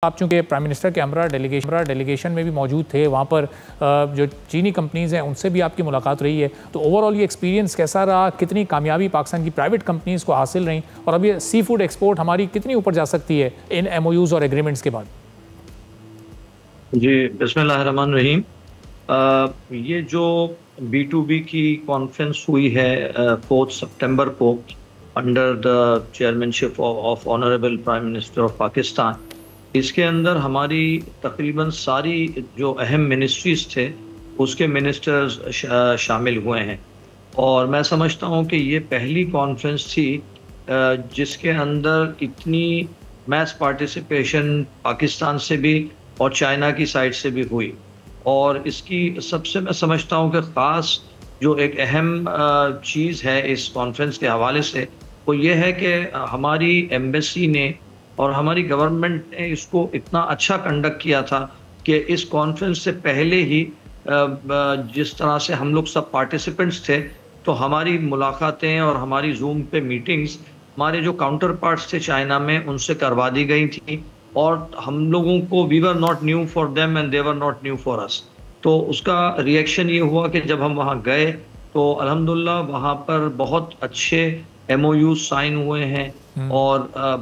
آپ چونکہ prime minister کے ہمراہ ڈیلیگیشن میں بھی موجود تھے، وہاں پر جو چینی کمپنیز ہیں ان سے بھی آپ کی ملاقات رہی ہے، تو اوور آل یہ ایکسپیرینس کیسا رہا؟ کتنی کامیابی پاکستان کی پرائیویٹ کمپنیز کو حاصل رہیں، اور اب یہ سی فوڈ ایکسپورٹ ہماری کتنی اوپر جا سکتی ہے ان ایم او یوز اور ایگریمنٹس کے بعد؟ جی بسم اللہ الرحمن الرحیم۔ یہ جو B2B کی کانفرنس ہوئی ہے 4 سپٹمبر کو under the chairmanship of honourable prime minister of Pakistan, اس کے اندر ہماری تقریباً ساری جو اہم منسٹریز تھے اس کے منسٹرز شامل ہوئے ہیں، اور میں سمجھتا ہوں کہ یہ پہلی کانفرنس تھی جس کے اندر اتنی میس پارٹیسپیشن پاکستان سے بھی اور چائنا کی سائڈ سے بھی ہوئی، اور اس کی سب سے میں سمجھتا ہوں کہ خاص جو ایک اہم چیز ہے اس کانفرنس کے حوالے سے وہ یہ ہے کہ ہماری ایمبیسی نے اور ہماری گورنمنٹ نے اس کو اتنا اچھا کنڈکٹ کیا تھا کہ اس کانفرنس سے پہلے ہی جس طرح سے ہم لوگ سب پارٹیسپنٹس تھے تو ہماری ملاقاتیں اور ہماری زوم پہ میٹنگز ہمارے جو کاؤنٹر پارٹس تھے چائنا میں ان سے کروا دی گئی تھیں، اور ہم لوگوں کو we were not new for them and they were not new for us. تو اس کا ریئیکشن یہ ہوا کہ جب ہم وہاں گئے تو الحمدللہ وہاں پر بہت اچھے ایم او یوز سائن ہوئے ہیں، اور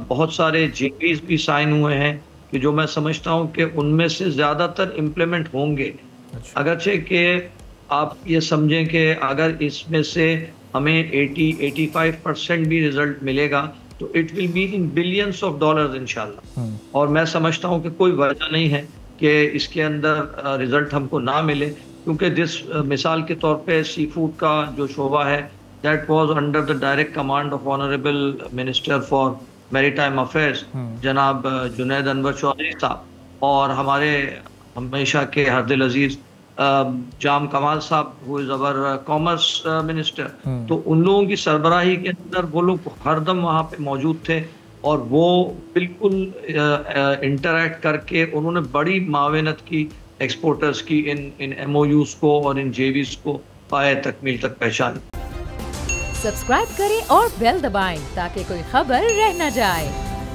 بہت سارے جے پیز بھی سائن ہوئے ہیں کہ جو میں سمجھتا ہوں کہ ان میں سے زیادہ تر امپلیمنٹ ہوں گے، اگرچہ کہ آپ یہ سمجھیں کہ اگر اس میں سے ہمیں 80-85% بھی رزلٹ ملے گا تو it will be in balance of dollars انشاءاللہ، اور میں سمجھتا ہوں کہ کوئی وجہ نہیں ہے کہ اس کے اندر رزلٹ ہم کو نہ ملے، کیونکہ مثال کے طور پہ سی فوڈ کا جو شعبہ ہے that was under the direct command of honourable minister for میری ٹائم افیئرز جناب جنید انور چودھری صاحب، اور ہمارے ہمیشہ کے ہر دل عزیز جام کمال صاحب who is our commerce minister, تو ان لوگوں کی سربراہی کے اندر وہ لوگ ہر دم وہاں پہ موجود تھے، اور وہ بالکل انٹریکٹ کر کے انہوں نے بڑی معاونت کی ایکسپورٹرز کی ان ایم او یوز کو اور ان جے ویز کو پائے تکمیل تک پہنچانے۔ سبسکرائب کریں اور بیل دبائیں تاکہ کوئی خبر رہ نہ جائے۔